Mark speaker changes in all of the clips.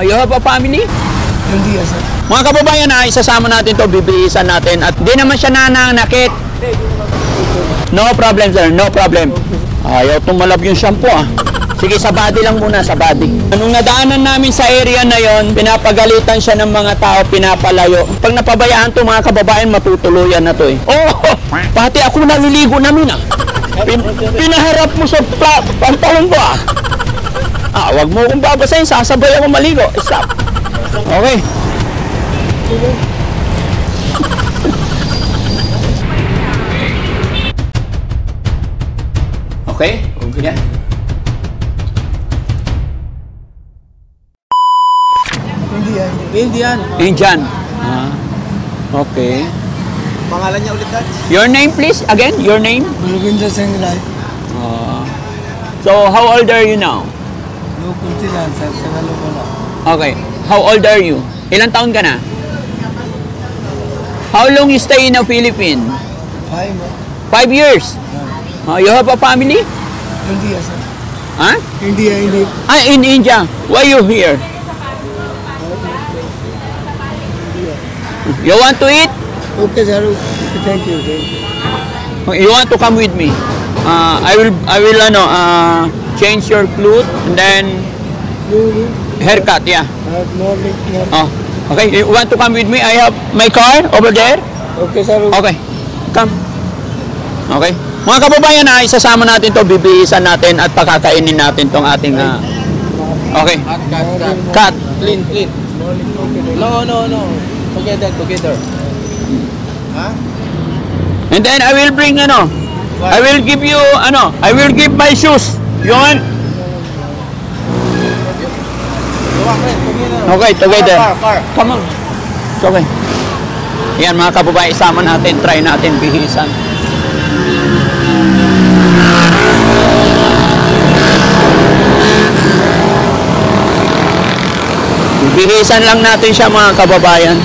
Speaker 1: You have a family?
Speaker 2: Hindi, sir.
Speaker 1: Mga kababayan, isasama natin to, bibihisan natin. At di naman siya nananakit. No problem, sir. No problem. Ayaw tumalab yung shampoo, Sige, sa body lang muna, sa body. Anong nadaanan namin sa area na yon, pinapagalitan siya ng mga tao, pinapalayo. Pag napabayaan to, mga kababayan, matutuluyan na to Oh, pati ako naliligo namin Pinaharap mo sa pantalon ko wag mo kong babasahin, sasabay ako maligo. Stop. Okay. Okay? Yeah. Indian. Okay.
Speaker 2: Pangalan niya ulit, Dad?
Speaker 1: Your name, please? Again, your name?
Speaker 2: Balwinder Singh Rai.
Speaker 1: So, how old are you now?
Speaker 2: No, kunti lang, sir. Tagalo ko lang.
Speaker 1: Okay. How old are you? Ilang taon ka na? How long you stay in the Philippines?
Speaker 2: 5
Speaker 1: years. You have a family?
Speaker 2: India, sir.
Speaker 1: India.
Speaker 2: India.
Speaker 1: In India. Why you here? You want to eat?
Speaker 2: Okay, sir. Thank you.
Speaker 1: You want to come with me? I will change your clothes and then haircut, yeah.
Speaker 2: Morning.
Speaker 1: Okay, you want to come with me? I have my car over there.
Speaker 2: Okay, sir.
Speaker 1: Okay, come. Okay. Mga kababayan, isasama natin to, bibihisan natin at pakakainin natin tong ating okay. Cut.
Speaker 2: Clean. No. Together.
Speaker 1: And then I will bring I will give you I will give my shoes. You want? Okay, together. Come on. It's okay. Yan mga kababayan, isama natin, try natin bihisan. Bihisan lang natin siya mga kababayan.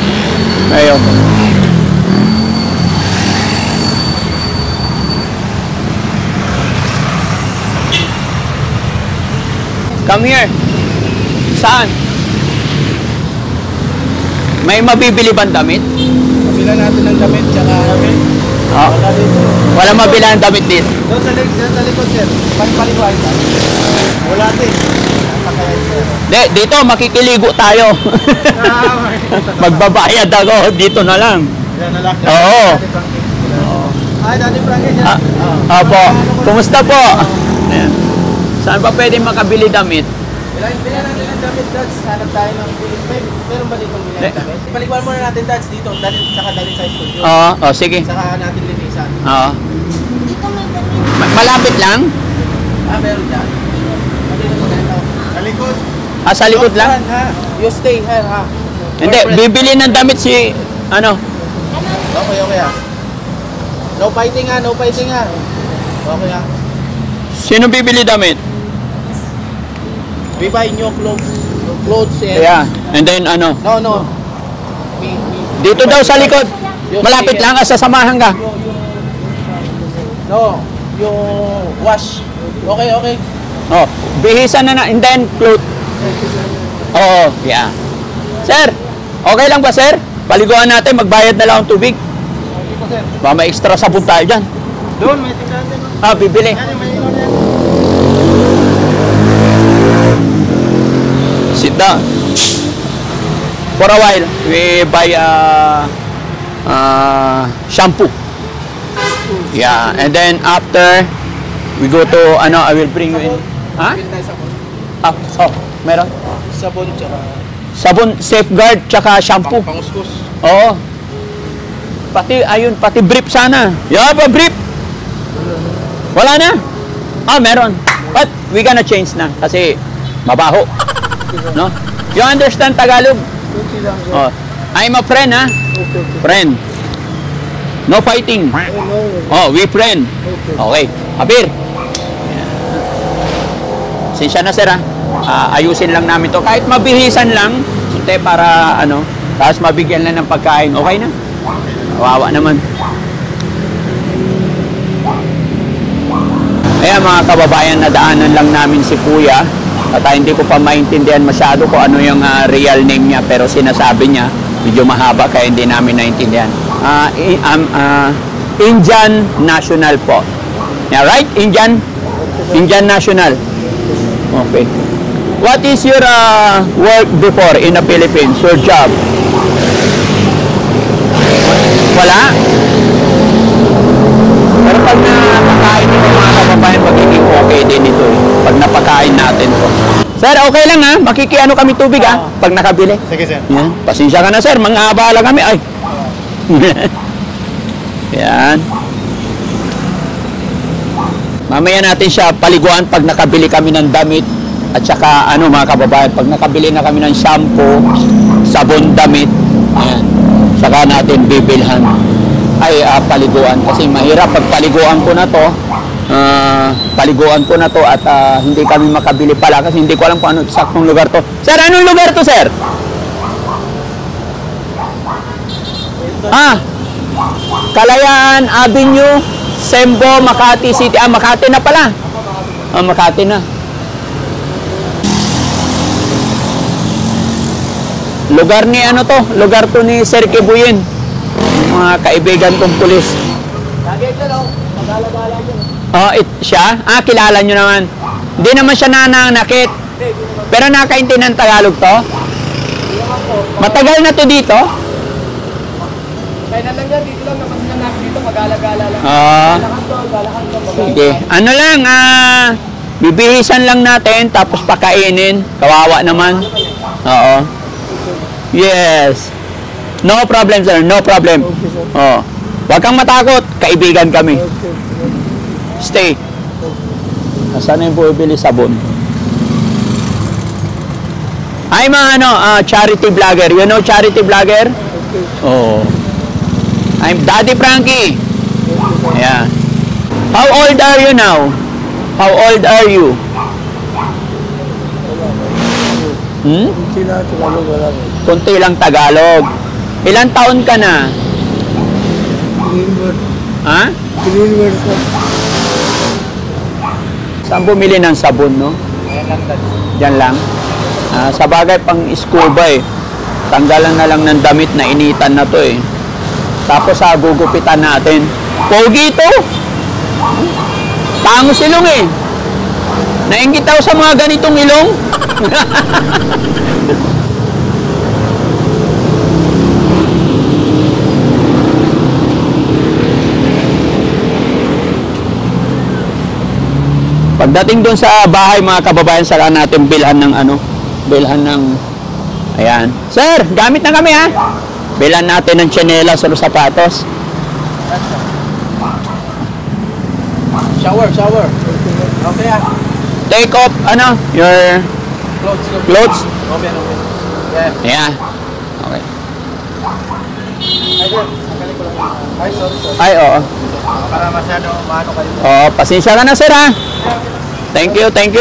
Speaker 1: Ayun. Come here. Saan? May mabibili bang damit?
Speaker 2: Mabila natin ng damit, tsaka
Speaker 1: wala mabila ng damit dito.
Speaker 2: Doon sa likod, sir. Paliguan. Wala din.
Speaker 1: Dito makikiligo tayo. Magbabayad ako dito na lang. Oo.
Speaker 2: Ay, Daddy Frankie.
Speaker 1: Opo. Kumusta po? Ayan. Saan pa pwede makabili damit?
Speaker 2: Bila natin ang damit, Dads. Hanap tayo ng bilis. Meron ba dito bilis damit? Paliguan muna natin, Dads, dito. Saka dali sa studio.
Speaker 1: Oo, sige.
Speaker 2: Saka natin linisan.
Speaker 1: Oo. Malapit lang?
Speaker 2: Meron dyan. Sa likod.
Speaker 1: Sa likod lang?
Speaker 2: You stay here,
Speaker 1: Hindi, bibili ng damit si,
Speaker 2: Okay. No fighting, Okay,
Speaker 1: Sino bibili damit?
Speaker 2: We buy new clothes.
Speaker 1: Yeah. And then
Speaker 2: No.
Speaker 1: Dito daw sa likod. Malapit lang, sasamahan ka.
Speaker 2: No, you wash. Okay.
Speaker 1: Oh, bihisan na and then clothes. Oo, yeah. Sir, okay lang ba, sir? Paliguan natin, magbayad na lang ng tubig. Baka may extra sabon tayo dyan.
Speaker 2: Doon, may tingnan.
Speaker 1: Bibili. Sit down. For a while, we buy shampoo. Yeah, and then after, we go to, I will bring you in. Meron?
Speaker 2: Sabon, tsaka
Speaker 1: Sabon, Safeguard, tsaka shampoo.
Speaker 2: Panguskus.
Speaker 1: Oo. Pati brief sana. Pa brief. Wala na? Meron. But we gonna change na kasi mabaho. No? You understand Tagalog? Oh. I'm a friend, Friend. No fighting. We friend. Okay. Abir. Sinsya na, sir, ayusin lang namin to. Kahit mabihisan lang, para tapos mabigyan lang ng pagkain. Okay na? Kawawa naman. Ayan mga kababayan, nadaanan lang namin si Kuya. At hindi ko pa maintindihan masyado kung ano yung real name niya, pero sinasabi niya, medyo mahaba kaya hindi namin naintindihan. Indian National po. Yeah, right? Indian National. Okay. What is your work before in the Philippines? Your job? Wala? Pero pag napakain ito mga kababayan, magiging okay din ito eh. Pag napakain natin to. Sir, okay lang ha? Makikiano kami tubig ha? Pag nakabili.
Speaker 2: Sige, sir.
Speaker 1: Yan. Pasensya ka na sir, mga kami. Ay. Yan. Mamaya natin siya paliguan pag nakabili kami ng damit. At saka ano mga kababayan, pag nakabili na kami ng shampoo, sabon, damit, ayan, saka natin bibilhan ay paliguan. Kasi mahirap pag paliguan ko na to, at hindi kami makabili pala kasi hindi ko alam kung ano saktong lugar to. Sir, anong lugar to, sir? Kalayaan Avenue, Sembo, Makati City. Makati na pala. Makati na. Lugar ni ano to? Lugar to ni Sir Kibuyin. Mga kaibigan kong pulis.
Speaker 2: Lagi ito, no? Magala-gala nyo.
Speaker 1: Siya? Kilala nyo naman. Hindi naman siya nananakit. Pero nakaintindi ng Tagalog to? Matagal na to dito?
Speaker 2: Kaya na lang yan, dito lang naman sila namin dito, magala-gala lang. Galakan to.
Speaker 1: Sige. Ano lang, bibihisan lang natin, tapos pakainin. Kawawa naman. Oo. Yes. No problem, sir. No problem.
Speaker 2: Okay, sir.
Speaker 1: Huwag kang matakot. Kaibigan kami. Stay. Saan yung bumibili sabon? Ay, mga charity vlogger. You know charity vlogger?
Speaker 2: Okay.
Speaker 1: I'm Daddy Frankie. Yeah. How old are you now? How old are you? Kunti lang Tagalog. Ilang taon ka na? Ha? Saan bumili ng sabon, no? Diyan lang. Sa bagay pang scuba eh. Tanggalan na lang ng damit na initan na to eh. Tapos gugupitan natin. Pogi ito! Tangos ilong eh. Nainggit ako sa mga ganitong ilong. Pagdating doon sa bahay mga kababayan, saka natin bilhan ng ayan. Sir, gamit na kami ha. Bilhan natin ng tsinelas o sapatos.
Speaker 2: Shower. Okay
Speaker 1: Take off, your clothes.
Speaker 2: Okay.
Speaker 1: Yeah. Okay.
Speaker 2: Sorry.
Speaker 1: Ay, oo.
Speaker 2: Para masyado maano kayo.
Speaker 1: Pasensya ka na sir ha. Thank you. Ay.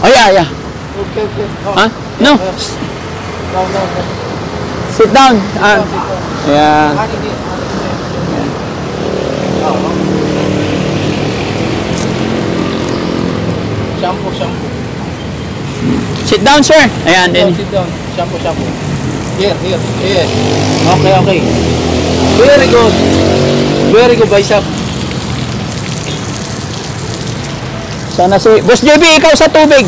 Speaker 1: Oh, yeah.
Speaker 2: Okay.
Speaker 1: Huh? No. Sit down. Yeah.
Speaker 2: Shampoo.
Speaker 1: Sit down, sir. Ayan din.
Speaker 2: Sit down. Shampoo. Here. Okay. Very good, bicep.
Speaker 1: Sana si Boss JB, ikaw sa tubig.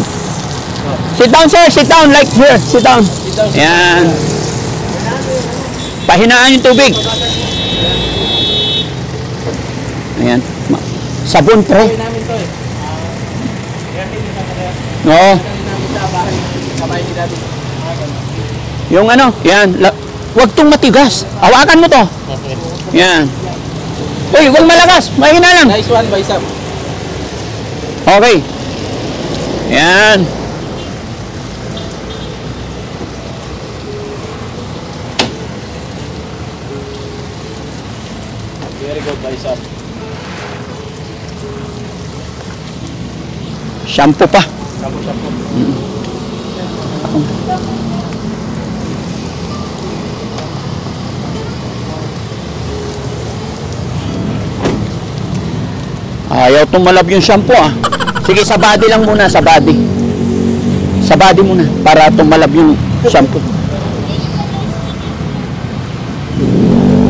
Speaker 1: Sit down, sir. Sit down. Like here. Sit down. Ayan. Pahinaan yung tubig. Ayan. Sabon, pre. Oo. Yung yan. Huwag tong matigas. Hawakan mo to. Yan. Uy, huwag malakas. Mahina lang.
Speaker 2: Nice one, bicep.
Speaker 1: Okay. Yan.
Speaker 2: Very good, bicep.
Speaker 1: Shampoo pa.
Speaker 2: Shampoo.
Speaker 1: Ayaw tumalab yung shampoo ah. Sige, sa body lang muna, sa body. Sa body muna, para tumalab yung shampoo.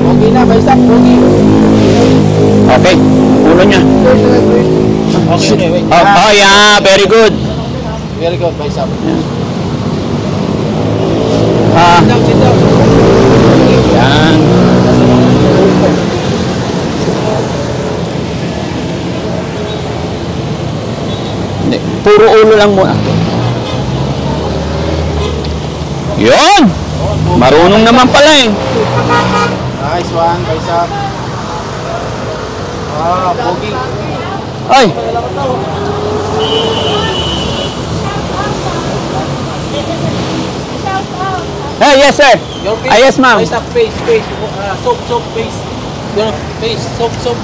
Speaker 2: Okay na, by stop. Okay.
Speaker 1: Okay, ulo niya.
Speaker 2: Okay, wait.
Speaker 1: Oh, yeah, very good.
Speaker 2: Very good, by stop.
Speaker 1: Ah,
Speaker 2: Sit down, sit down.
Speaker 1: yan. Hindi, puro ulo lang muna. Yun! Marunong naman pala eh.
Speaker 2: Nice one, by stop. Ah, pogi.
Speaker 1: Ay! Hey, yes sir.
Speaker 2: Your face.
Speaker 1: Ah, yes ma'am.
Speaker 2: By stop, face, face. Soap, soap, face. Your face, soap, soap.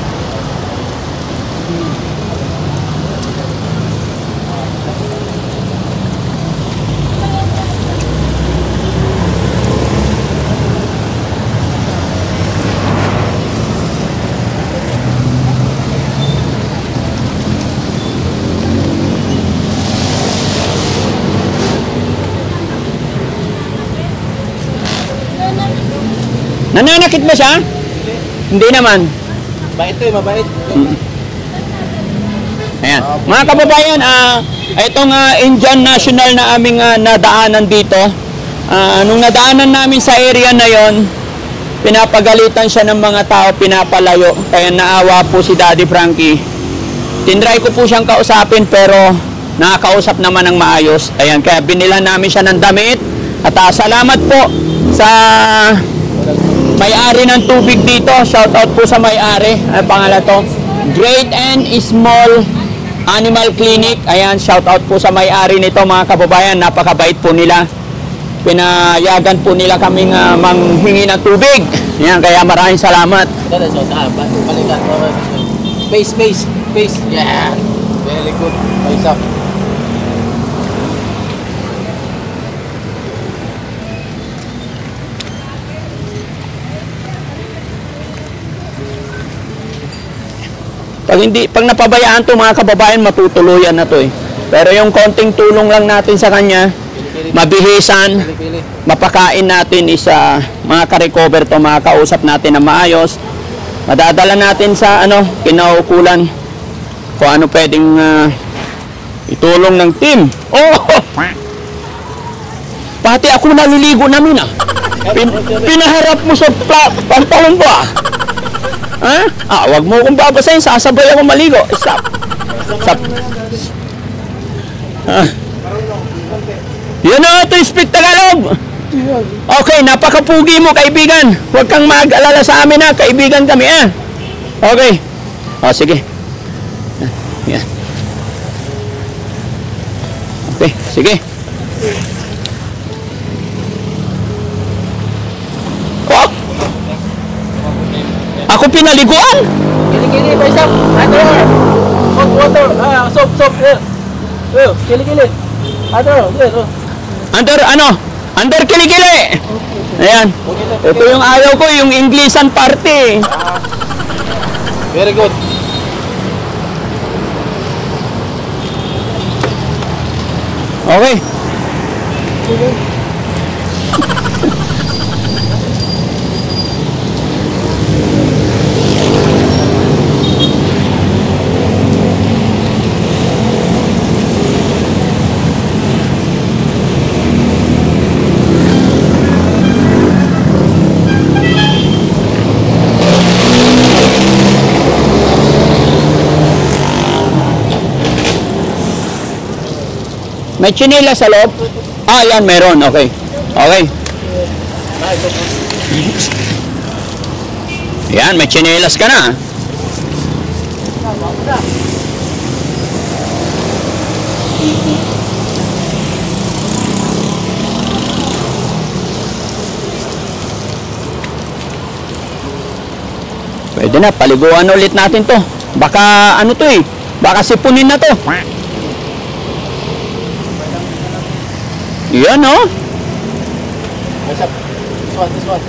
Speaker 1: Nananakit ba siya? Hindi naman.
Speaker 2: Mabait to eh, mabait.
Speaker 1: Ayan. Mga kababayan, itong Indian National na aming nadaanan dito, nung nadaanan namin sa area na yon, pinapagalitan siya ng mga tao, pinapalayo. Kaya naawa po si Daddy Frankie. Tinry ko po siyang kausapin pero nakakausap naman ng maayos. Ayan, kaya binila namin siya ng damit. At salamat po sa may-ari ng tubig dito. Shout out po sa may-ari. Ano pangalan to? Great and Small Animal Clinic. Ayan, shout out po sa may-ari nito mga kababayan. Napakabait po nila. Pinayagan po nila kaming manghingi ng tubig. Ayan, kaya maraming salamat.
Speaker 2: Balikan. Face, face, face. Yeah. Very good. By stop.
Speaker 1: Pag napabayaan to mga kababayan, matutuluyan na to eh. Pero yung konting tulong lang natin sa kanya, mabihisan,
Speaker 2: Pili-pili.
Speaker 1: mapakain natin is mga ka-recover to, makakausap natin na maayos. Madadala natin sa kinaukulan kung ano pwedeng itulong ng team. Oh! Pati ako naliligo namin pinaharap mo sa pantalon ko ha? Wag mo kong babasahin, sasabay ako maligo. Stop. Stop. Yan na ito, speak Tagalog. Okay, napakapugi mo kaibigan. Huwag kang mag-alala sa amin ha, kaibigan kami Okay. Sige. Yan. Okay, sige. Oh! Ako pinaliguan?
Speaker 2: Kili-kili, by stop. Under. Hot water. Soap, soap. Kili-kili. Under.
Speaker 1: Under kilikili. Ayan. Ito yung ayaw ko, yung Englishan party.
Speaker 2: Very good.
Speaker 1: Okay. May chinela sa loob? Yan, meron. Okay. Okay. Yan, may chinelas ka na. Pwede na, paliguan ulit natin to. Baka to baka sipunin na to. Yan
Speaker 2: What's up? This one.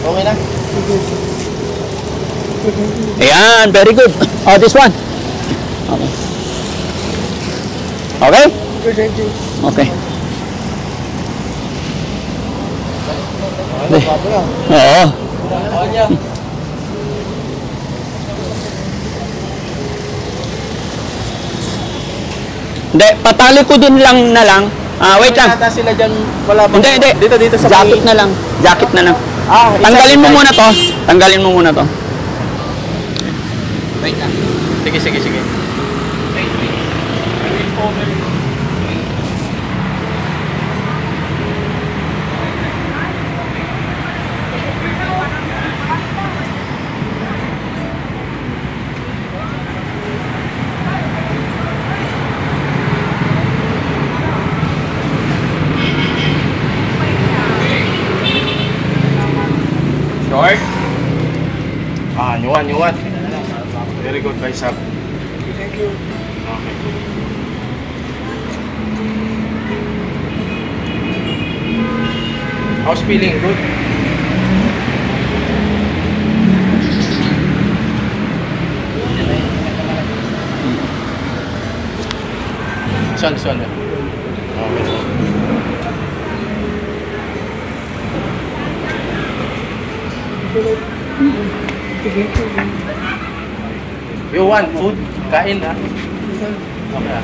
Speaker 2: Okay na?
Speaker 1: Ayan, very good. This one. Okay. Okay? Okay. Oo. Hindi, patali ko din lang na lang. Wait lang.
Speaker 2: Nata sila dyan, wala bang...
Speaker 1: Hindi.
Speaker 2: Dito sa
Speaker 1: Jacket na lang. Jacket na lang. Tanggalin mo muna to. Tanggalin mo muna to.
Speaker 2: Wait lang. Sige. Short. Nyuwan. Very good, guys. Thank you. Okay. How's feeling? Good? Son. Okay. You want food? Kain ha? Okay. Come here.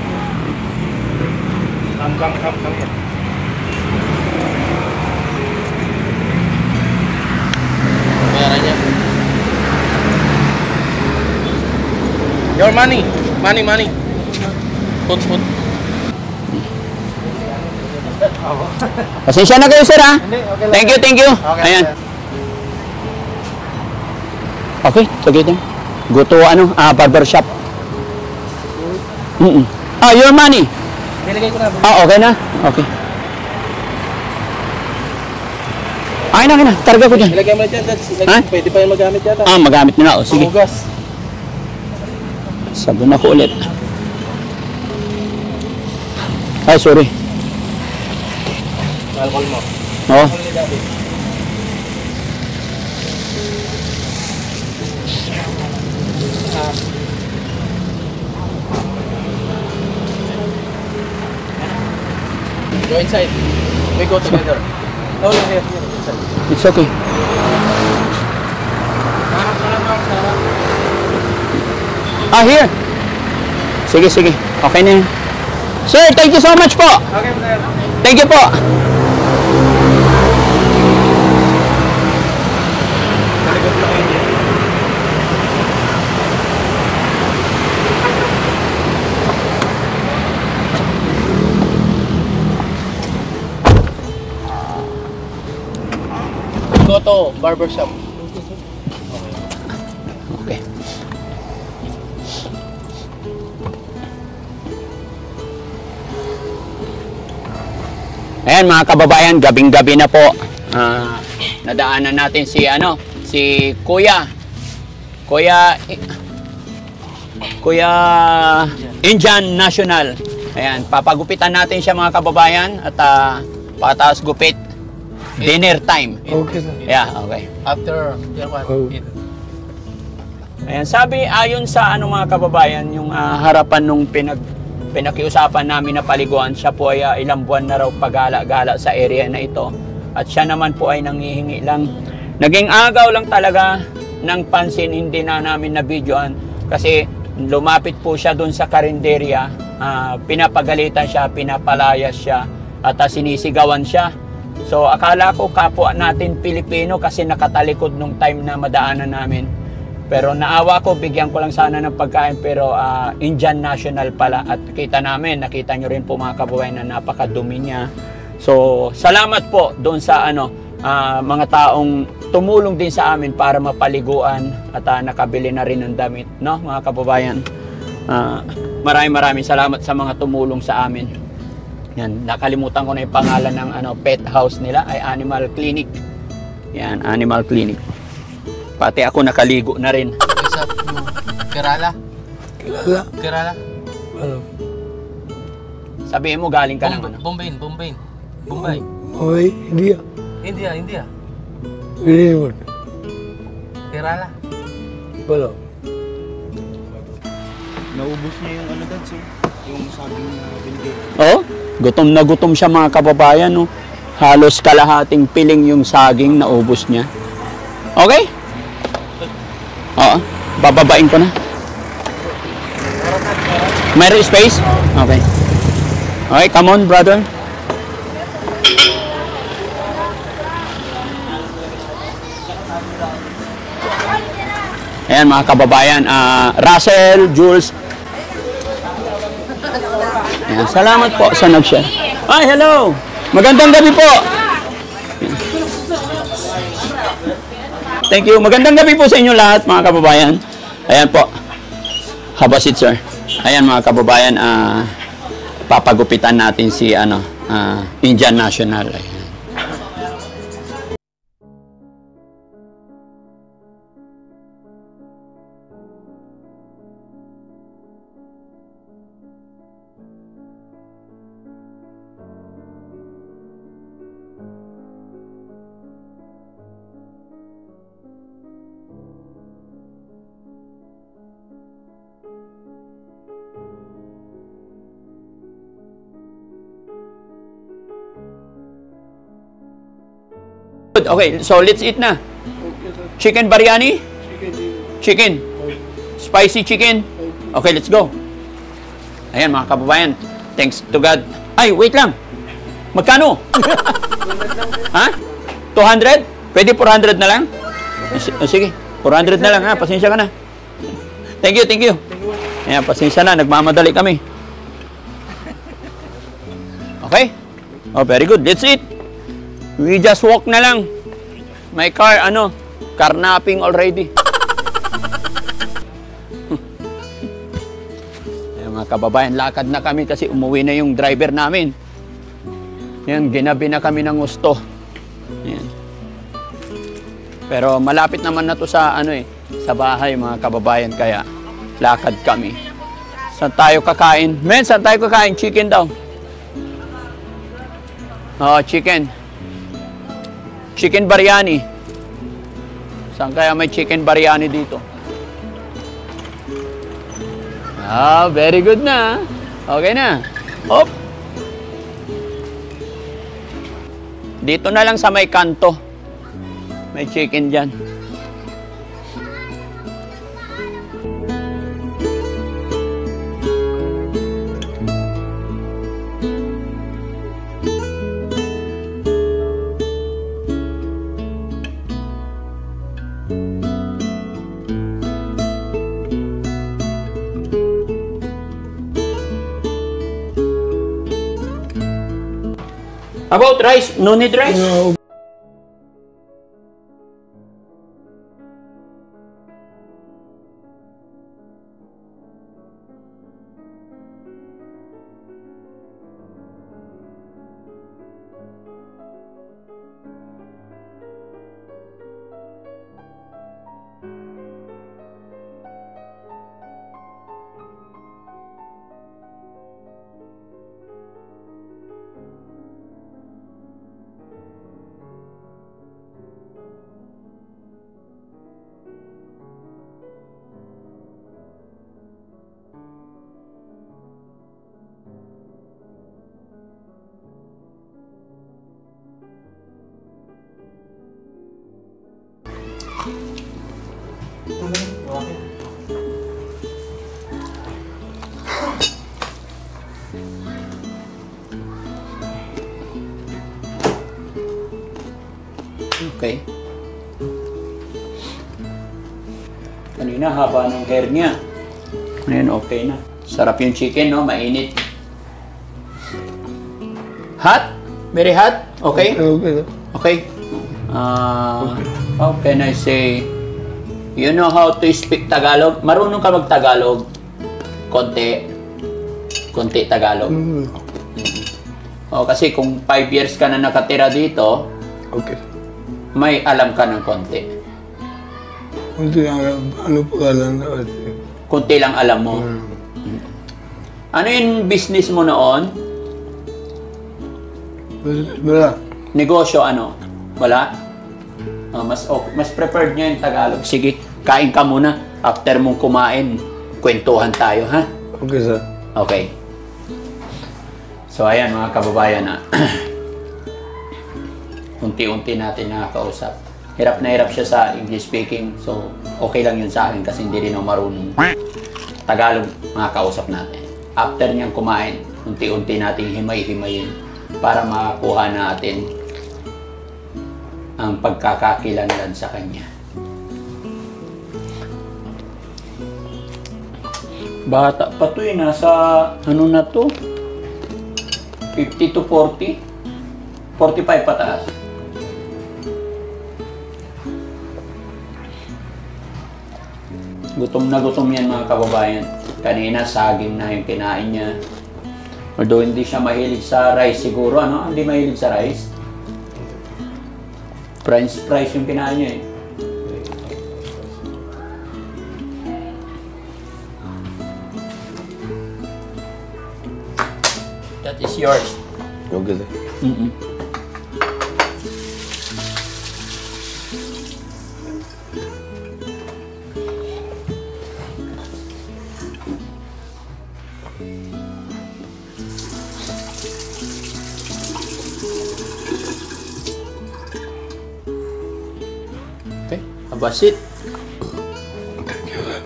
Speaker 2: Bayaran niya. Your money. Food.
Speaker 1: Pasensya na kayo, sir, ha?
Speaker 2: Okay lang.
Speaker 1: Thank you.
Speaker 2: Okay,
Speaker 1: Ayan.
Speaker 2: sir.
Speaker 1: Okay, sige din. Go to barber shop. Your money.
Speaker 2: Nilagay ko na.
Speaker 1: Okay na? Okay. Ay na. Targa ko dyan.
Speaker 2: Nilagay mo na dyan.
Speaker 1: Ha?
Speaker 2: Pwede pa yung magamit yata.
Speaker 1: Magamit nila. O, sige.
Speaker 2: Panghugas.
Speaker 1: Sabon ako ulit. Ay, sorry.
Speaker 2: Alcohol mo.
Speaker 1: Oo.
Speaker 2: Go inside. We go together. No, here. Inside.
Speaker 1: It's okay. Here. Sige. Okay na yun. Sir, thank you so much po.
Speaker 2: Okay, sir.
Speaker 1: Thank you po.
Speaker 2: Go to barber shop.
Speaker 1: Okay. Ayan mga kababayan, gabing-gabi na po. Nadaanan natin si Kuya Indian National. Ayan, papagupitan natin siya mga kababayan at pataas gupit. Dinner time.
Speaker 3: Okay, sir.
Speaker 1: Yeah, okay.
Speaker 2: After your
Speaker 3: Oh.
Speaker 2: eat.
Speaker 1: Ayan, sabi ayon sa mga kababayan, yung harapan nung pinakiusapan namin na paliguan, siya po ay ilang buwan na raw pagala-gala sa area na ito. At siya naman po ay nanghihingi lang. Naging agaw lang talaga ng pansin, hindi na namin na-videoan. Kasi lumapit po siya doon sa karinderya, pinapagalitan siya, pinapalayas siya, at sinisigawan siya. So akala ko kapwa natin Pilipino kasi nakatalikod nung time na madaanan namin. Pero naawa ko, bigyan ko lang sana ng pagkain, pero Indian National pala. At nakita nyo rin po mga kababayan na napakadumi niya. So salamat po doon sa mga taong tumulong din sa amin para mapaliguan at nakabili na rin ng damit, no mga kababayan. Maraming salamat sa mga tumulong sa amin. Yan, nakalimutan ko na yung pangalan ng pet house nila ay Animal Clinic. Yan, Animal Clinic. Pati ako nakaligo na rin.
Speaker 2: Kerala?
Speaker 3: Kilala. Ano?
Speaker 1: Sabihin mo galing ka ng
Speaker 2: Bombay.
Speaker 3: Okay, India.
Speaker 2: India.
Speaker 3: Very good.
Speaker 2: Kerala.
Speaker 3: Wala.
Speaker 2: Naubos niya yung ano dads, yung saging na binigay.
Speaker 1: Oh, gutom na gutom siya mga kababayan. No? Halos kalahating piling yung saging na ubos niya. Okay? Oo, bababain ko na. Mayroon space? Okay. Okay, come on brother. Ayan mga kababayan, Russell, Jules. Ayan, salamat po sa nag-share. Ay, hello! Magandang gabi po! Thank you. Magandang gabi po sa inyo lahat mga kababayan. Ayan po. Have a seat, sir. Ayan mga kababayan, papagupitan natin si Indian National. Ayan. Okay, so let's eat na. Chicken biryani? Chicken. Spicy chicken? Okay, let's go. Ayan mga kababayan. Thanks to God. Ay, wait lang. Magkano? Ha? 200? Pwede 400 na lang? Sige, 400 na lang ha. Pasensya ka na. Thank you, thank you. Ayan, pasensya na. Nagmamadali kami. Okay? Oh, very good. Let's eat. We just walk na lang. My car, carnapping already. Ayan, mga kababayan, lakad na kami kasi umuwi na yung driver namin. Yan, ginabi na kami ng gusto. Ayan. Pero malapit naman na to sa sa bahay mga kababayan, kaya lakad kami. Saan tayo kakain? Men, saan tayo kakain? Chicken daw. Oh, chicken. Chicken biryani. Saan kaya may chicken biryani dito? Ah, very good na. Okay na. Hop. Dito na lang sa may kanto. May chicken dyan. About rice? No need rice?
Speaker 3: No.
Speaker 1: Okay. Kanina haba ng hair niya. Ngayon okay na. Sarap yung chicken, no? Mainit. Hot? Very hot? Okay?
Speaker 3: Okay.
Speaker 1: Okay. How can I say? You know how to speak Tagalog? Marunong ka mag-Tagalog? Konti. Konti Tagalog. O, kasi kung 5 years ka na nakatira dito,
Speaker 3: Okay.
Speaker 1: may alam ka ng konti.
Speaker 3: Kunti lang, ano pangalan na kasi?
Speaker 1: Konti lang alam mo. Ano yung business mo noon?
Speaker 3: Wala.
Speaker 1: Negosyo ano? Wala? Mas preferred niya yung Tagalog. Sige, kain ka muna after mong kumain. kwentuhan tayo, ha?
Speaker 3: Okay, sir.
Speaker 1: Okay. So, ayan mga kababayan, unti-unti natin nakakausap. Hirap na hirap siya sa English speaking, so okay lang yun sa akin kasi hindi rin ako marunong Tagalog makakausap natin. After niyang kumain, unti-unti natin himay-himayin para makakuha natin ang pagkakakilanlan sa kanya. Bata pa to eh, nasa ano na to? 50 to 40? 45 pataas. Gutom na gutom yan mga kababayan. Kanina saging na yung kinain niya. Although hindi siya mahilig sa rice siguro, ano? Hindi mahilig sa rice. French fries yung kinain niya eh. That is yours.
Speaker 3: Okay, sir.
Speaker 1: Okay, abasit.
Speaker 3: Thank you, sir.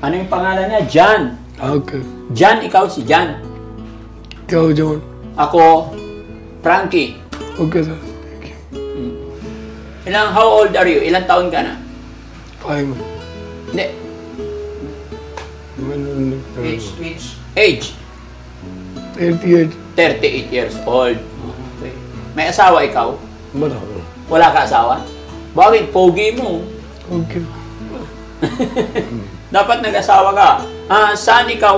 Speaker 1: Ano yung pangalan niya? John.
Speaker 3: Okay.
Speaker 1: John, ikaw si John.
Speaker 3: Ikaw, John.
Speaker 1: Ako, Frankie.
Speaker 3: Okay, sir. Thank you.
Speaker 1: How old are you? Ilang taon ka na?
Speaker 3: 5.
Speaker 1: Hindi.
Speaker 2: Age.
Speaker 1: Age?
Speaker 3: 38.
Speaker 1: 38 years old. Okay. May asawa ikaw?
Speaker 3: Wala.
Speaker 1: Wala ka asawa? Bakit? Pogi mo.
Speaker 3: Okay.
Speaker 1: Dapat nag-asawa ka. Saan ikaw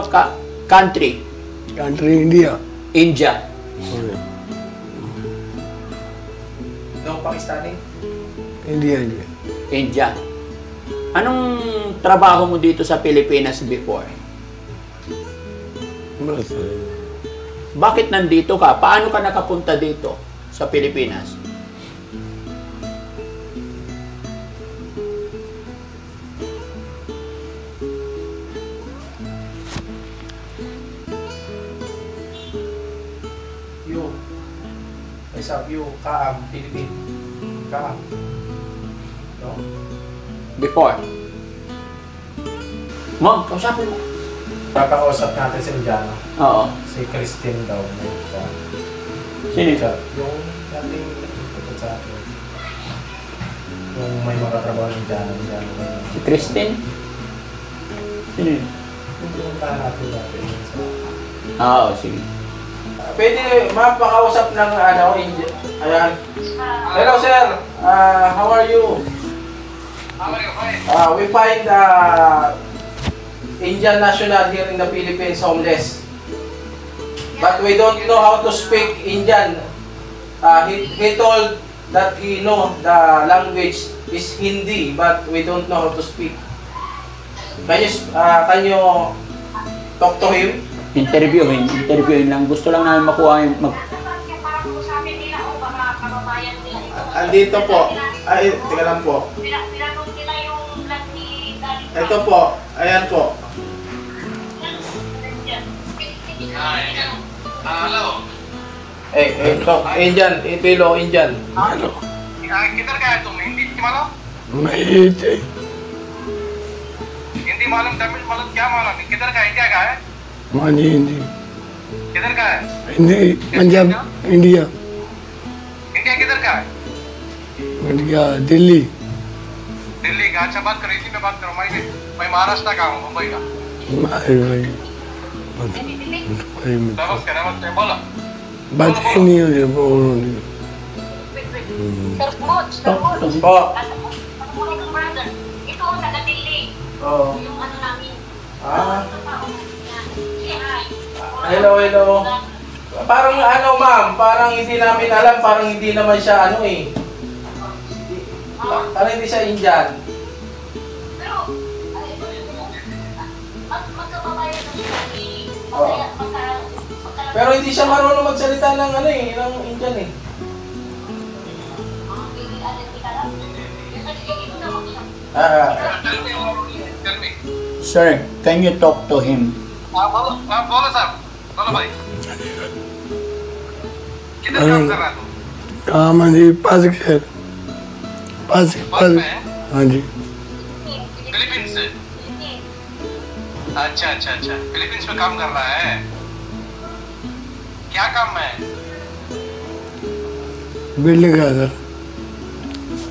Speaker 1: country?
Speaker 3: Country, India.
Speaker 1: India.
Speaker 3: Okay.
Speaker 2: No, Pakistani.
Speaker 3: India.
Speaker 1: India. Anong trabaho mo dito sa Pilipinas before?
Speaker 3: Wala, sir.
Speaker 1: Bakit nandito ka? Paano ka nakapunta dito sa Pilipinas?
Speaker 2: You, Kaam, Philippine. Kaam. No?
Speaker 1: Before? Mom, kausapin mo.
Speaker 2: Papakausap natin si Indiano.
Speaker 1: Oo.
Speaker 2: Si Christine daw.
Speaker 1: Sino siya?
Speaker 2: Yung dating nagpupunta sa akin. Yung may mga trabaho ng Indiano.
Speaker 1: Si Christine? Sino yun?
Speaker 2: Yung pinuntahan natin natin.
Speaker 1: Oo, sige.
Speaker 2: Pwede mapakausap ng ayan. Hello sir, how are you? We find Indian national here in the Philippines homeless. But we don't know how to speak Indian. He told that he know the language is Hindi, but we don't know how to speak. Can you talk to him?
Speaker 1: Interviewin lang. Gusto lang namin makuha yung
Speaker 2: Andito po. Ay, tika lang po. Ito po. Ayan po.
Speaker 4: Hello.
Speaker 2: Ito. Indian. Ipilo, Indian.
Speaker 3: Hello.
Speaker 4: किधर का है तुम हिंदी मालूम
Speaker 3: मैं ये थे।
Speaker 4: हिंदी मालूम तमिल मालूम क्या मालूम किधर का इंडिया का है
Speaker 3: मानी हिंदी।
Speaker 4: किधर का है
Speaker 3: हिंदी पंजाब इंडिया।
Speaker 4: इंडिया किधर का है
Speaker 3: इंडिया दिल्ली।
Speaker 4: दिल्ली का अच्छा बात करो हिंदी में बात करो मैं महाराष्ट्र का हूँ मुंबई का
Speaker 3: भाई
Speaker 4: नमस्ते नमस्ते बोलो
Speaker 3: बात ही नहीं हो रही बोलो नहीं।
Speaker 2: Po.
Speaker 5: Ito, taga-Delhi.
Speaker 2: Oh.
Speaker 5: Yung ano namin.
Speaker 2: Hello, hello. Parang ano ma'am, parang hindi namin alam, parang hindi naman siya ano eh. Parang hindi siya Indian.
Speaker 5: Pero, magkababayan ng siya ni...
Speaker 2: Oo. Pero hindi siya marunong magsalita ng ano eh, ng Indian eh.
Speaker 1: Sir, can you talk to him?
Speaker 4: बोलो साहब, बोलो भाई। किधर काम कर रहा है तू?
Speaker 3: काम है जी पास के पास
Speaker 4: बस में है?
Speaker 3: हाँ जी
Speaker 4: फिलीपींस से? अच्छा अच्छा अच्छा, फिलीपींस में काम कर रहा है। क्या काम में है?
Speaker 3: बिल्डिंग का सर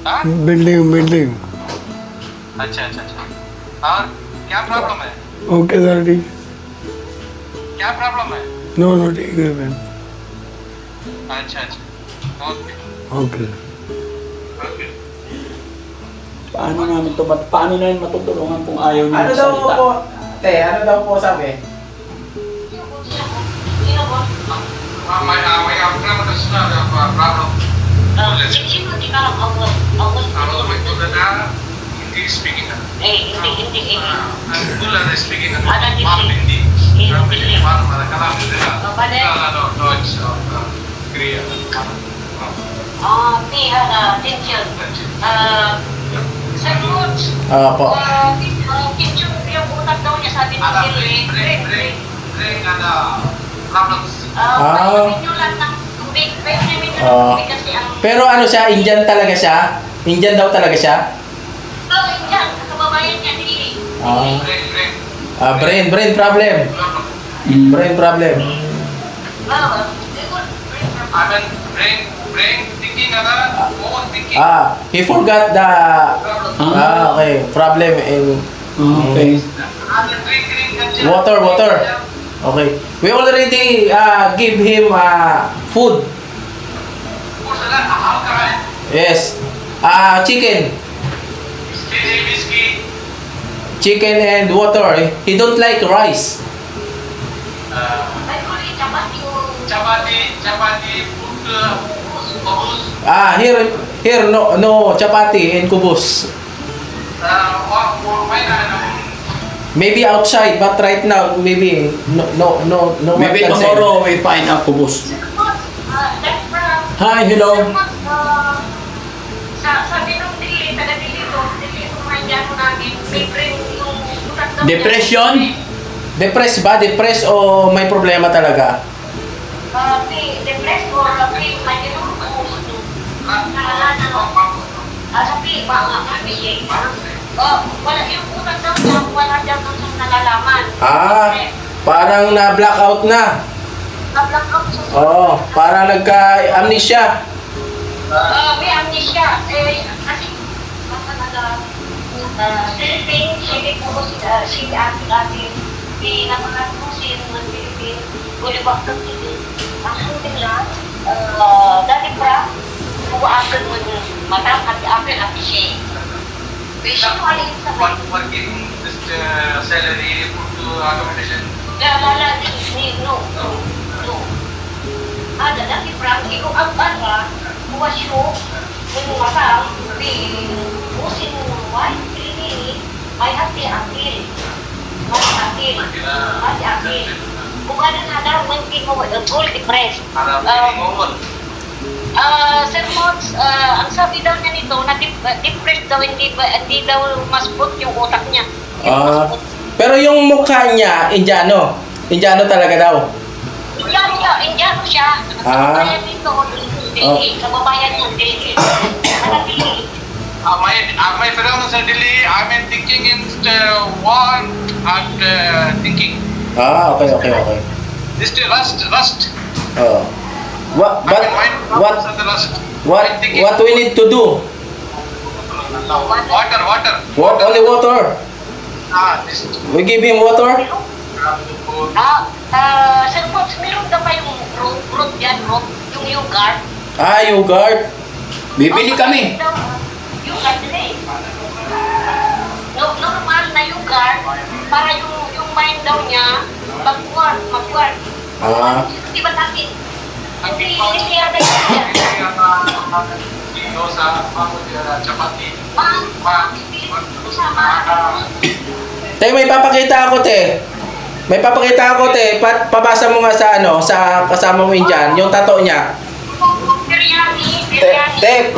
Speaker 4: हाँ?
Speaker 3: बिल्डिंग
Speaker 4: अच्छा अच्छा अच्छा। और क्या प्रॉब्लम है?
Speaker 3: ओके सर ठीक
Speaker 4: क्या प्रॉब्लम है?
Speaker 3: नो ठीक है मैम
Speaker 4: अच्छा अच्छा, okay
Speaker 3: okay
Speaker 4: okay.
Speaker 1: Paano namin to? Paano namin matutulungan kung ayaw niya
Speaker 2: Ano daw
Speaker 1: magsalita?
Speaker 2: po, te, ano daw po sabi?
Speaker 5: Sino po?
Speaker 4: My grandmother is not a problem.
Speaker 5: Sino di ka awal
Speaker 4: Hindi speaking na.
Speaker 5: hindi.
Speaker 4: Dula na speaking na.
Speaker 5: Ano hindi?
Speaker 4: Parang hindi.
Speaker 5: Hindi.
Speaker 4: Parang kalam nila.
Speaker 5: Bale.
Speaker 4: Deutsch, Korea.
Speaker 5: Tension. Sir Woods,
Speaker 1: Opo.
Speaker 5: tension yung utak daw niya sabi ng
Speaker 4: Ada
Speaker 5: brain.
Speaker 4: ada problems.
Speaker 5: Pwede nyo lang ng tubig. Pwede namin ng tubig kasi ang...
Speaker 2: Pero ano siya, Indian talaga siya? Indian daw talaga siya?
Speaker 5: Yan, kababayan niya, Dili.
Speaker 2: Brain problem. Brain problem.
Speaker 4: I mean, brain thinking ada, more thinking.
Speaker 2: He forgot the okay, problem in
Speaker 1: Okay.
Speaker 4: Ada drinking culture.
Speaker 2: water. Okay. We already give him food.
Speaker 4: How can
Speaker 2: Yes. Chicken.
Speaker 4: whiskey?
Speaker 2: Chicken and water. He don't like rice.
Speaker 4: Chapati, food, bubbles.
Speaker 2: Here no chapati and kubus.
Speaker 4: Why not?
Speaker 2: Maybe outside, but right now maybe no.
Speaker 1: Maybe
Speaker 2: one can say.
Speaker 1: tomorrow we find a kubus. Hi, hello.
Speaker 5: Sabi nung Dili, taga-Dili to maindiano namin, may brain yung utak daw.
Speaker 1: Depression?
Speaker 2: Depressed o may problema talaga?
Speaker 5: Depressed or may ganun po. Sabi, wala yung utak daw niya, wala daw nung nalalaman.
Speaker 2: Parang na-blackout na.
Speaker 5: Na-blackout sa
Speaker 2: Parang nagka-amnesia.
Speaker 5: may amnesia. Kasi, Philippine, sili po si ate, pinapangat po si Philippine, Ulibaktan TV. Ang sunting lang, dati pra, buwaakan mo matang hati-akin at siya. Vision mo alin sa may.
Speaker 4: Working this salary, food, accommodation.
Speaker 5: Kaya wala din, no. Dati pra, ikaw ang bara, buwasyo, kung matang, usin mo, why? May hati-akin. Kung ano na daw, hindi mo goal depressed. Sir Mods, ang sabi daw niya nito, na depressed daw, hindi daw masbot yung utak niya.
Speaker 2: Pero yung mukha niya, Indiano talaga daw.
Speaker 5: Indiano siya. Kababayan nito, Delhi. Kababayan niya, Delhi.
Speaker 4: My friend sa Delhi, I'm thinking in one and thinking.
Speaker 2: Okay.
Speaker 4: This is rust.
Speaker 2: What we need to do?
Speaker 4: Water.
Speaker 2: Only water.
Speaker 4: This.
Speaker 2: We give him water.
Speaker 5: Sir Mods, meron daw kayong root yan, yung yogurt.
Speaker 2: Yogurt.
Speaker 1: Bibili kami.
Speaker 5: Yogurt din eh. Normal na yogurt, para yung mind daw niya, mag-work. Di ba natin? Hindi yata yun.
Speaker 4: Chapati.
Speaker 2: Te, may papakita ako, te. Pabasa mo nga sa kasama mo Indian, yung tato niya.
Speaker 5: Biryani.
Speaker 2: Te,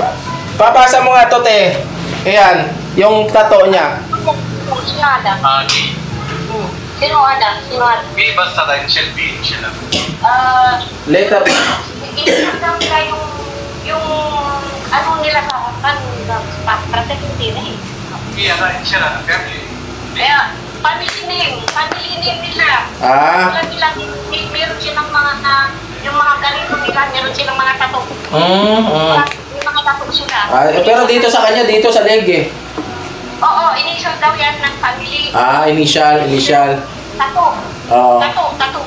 Speaker 2: papasa mo nga to, te. Ayan, yung tato niya.
Speaker 5: Sino anak? Sino anak?
Speaker 4: B basta lang, initial B, initial lang.
Speaker 2: Letter B.
Speaker 5: Iniisip daw nila yung ano nila sa protective na eh.
Speaker 4: B, initial lang, family.
Speaker 5: Kaya, family name nila.
Speaker 2: Ah.
Speaker 5: Meron silang mga yung mga ganito nila, meron silang mga tato. Yung mga tato sila.
Speaker 2: Pero dito sa kanya, dito sa leg eh.
Speaker 5: Oo, initial daw yan ng family.
Speaker 2: Initial.
Speaker 5: Tato.
Speaker 2: Oo.
Speaker 5: Tato.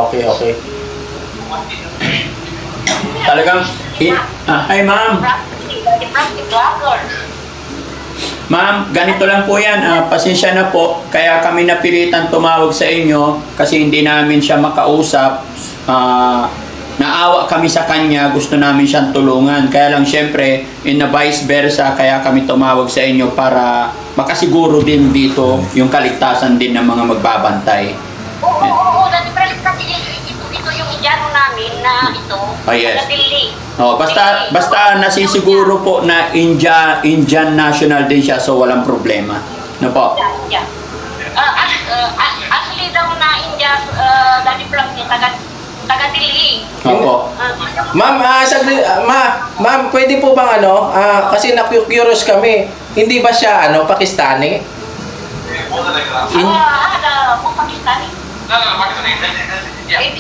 Speaker 2: Okay.
Speaker 1: Talagang, ay ma'am.
Speaker 5: Plastic vloggers.
Speaker 1: Ma'am, ganito lang po yan. Pasensya na po. Kaya kami napilitan tumawag sa inyo kasi hindi namin siya makausap. Naawa kami sa kanya. Gusto namin siyang tulungan. Kaya lang syempre, in the vice versa, kaya kami tumawag sa inyo para makasiguro din dito yung kaligtasan din ng mga magbabantay.
Speaker 5: Oo. Dati press kasi ito yung idyano namin na ito.
Speaker 1: Yes.
Speaker 5: Delhi.
Speaker 1: Basta nasisiguro po na Indian national din siya, so walang problema. No po?
Speaker 5: Yeah. Actually daw na India, Daddy Frank, taga Delhi.
Speaker 1: Opo.
Speaker 2: Ma'am, saglit, ma'am, pwede po bang kasi na-curious kami, hindi ba siya Pakistani?
Speaker 5: Pakistani.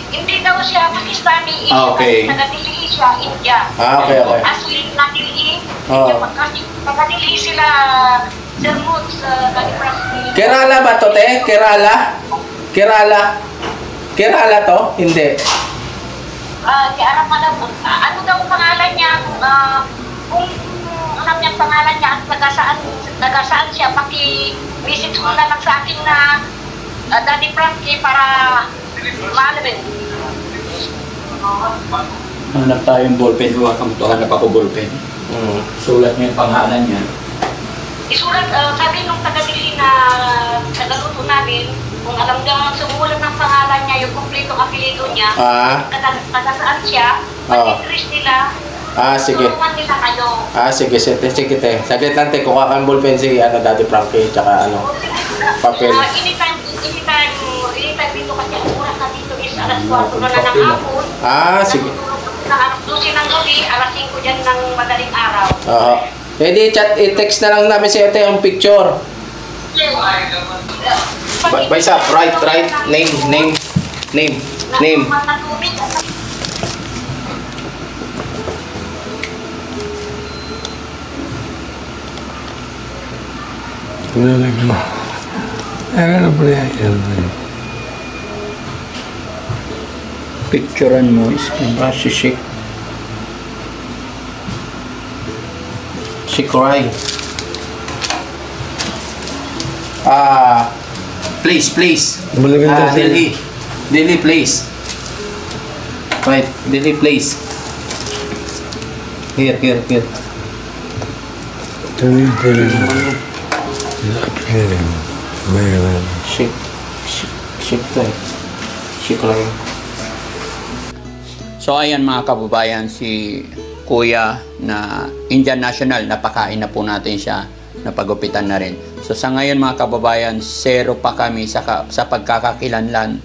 Speaker 5: Hindi daw siya Pakistani.
Speaker 1: Okay.
Speaker 5: Taga Delhi siya, India.
Speaker 2: Okay.
Speaker 5: Actually, na Delhi. Kasi taga Delhi sila, Sir Moods, Daddy Frank.
Speaker 2: Kerala ba to, te? Kerala to? Hindi.
Speaker 5: Kaya ano daw pangalan niya? Kung alam niya pangalan niya at taga saan siya, paki-visit mo na lang sa akin na Daddy Frankie para malamin.
Speaker 1: Hanap tayong ballpen. Hanap ako ballpen. Sulat niya yung pangalan niya.
Speaker 5: Isulat, sabi nung taga-dili na tagaluto namin, kung alam niya sumulat ng pangalan niya, yung kumpletong apelido niya, taga saan siya, pag-interest nila,
Speaker 2: Sige.
Speaker 5: tulungan nila kayo.
Speaker 2: Sige, te. Saglit lang, te. Kuha kang ballpen si Daddy Frankie, tsaka papel.
Speaker 5: Anytime dito kasi ang oras na dito is alas 4 na ng hapon.
Speaker 2: Sige.
Speaker 5: Alas 12 ng gabi, alas 5 dyan ng madaling araw.
Speaker 2: Pwede i-text na lang namin sa ito yung picture. Baysa, right, name.
Speaker 1: Picturean mo is si
Speaker 2: cry. Please. Delhi, please. Right, Delhi, please. Here. She crying.
Speaker 1: So ayan mga kababayan, si Kuya na Indian National, napakain na po natin siya, napagupitan na rin. So sa ngayon mga kababayan, 0 pa kami sa pagkakakilanlan.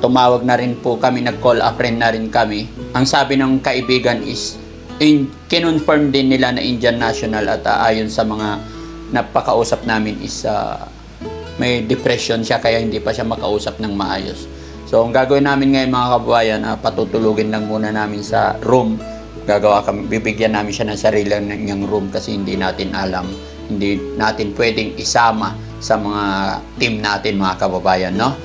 Speaker 1: Tumawag na rin po kami, nag-call a friend na rin kami. Ang sabi ng kaibigan is, kinonfirm din nila na Indian National at ayon sa mga napakausap namin is may depression siya kaya hindi pa siya makausap ng maayos. So ang gagawin namin ngayon mga kababayan, patutulugin lang muna namin sa room. Bibigyan namin siya ng sarili niyang room kasi hindi natin alam, hindi natin pwedeng isama sa mga team natin mga kababayan, no?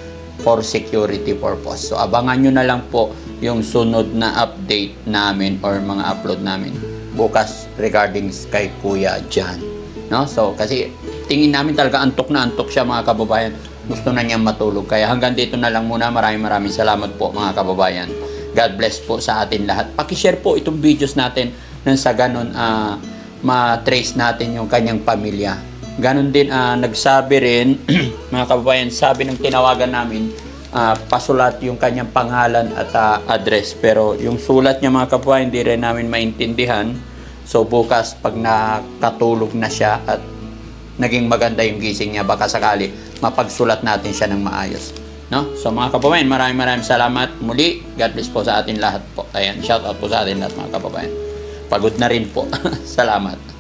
Speaker 1: For security purpose. So abangan nyo na lang po yung sunod na update namin or mga upload namin bukas regarding kay Kuya John, no? So kasi tingin namin talaga antok na antok siya mga kababayan, gusto na niyang matulog, kaya hanggang dito na lang muna. Maraming salamat po mga kababayan. God bless po sa atin lahat. Paki-share po itong videos natin nang sa ganun ma-trace natin yung kanyang pamilya. Ganon din nagsabi rin mga kababayan, sabi ng tinawagan namin, pasulat yung kanyang pangalan at address, pero yung sulat niya mga kababayan hindi rin namin maintindihan. So bukas pag nakatulog na siya at naging maganda yung gising niya. Baka sakali mapagsulat natin siya ng maayos. No? So mga kababayan, maraming salamat muli. God bless po sa atin lahat po. Ayan, shout out po sa atin lahat mga kababayan. Pagod na rin po. Salamat.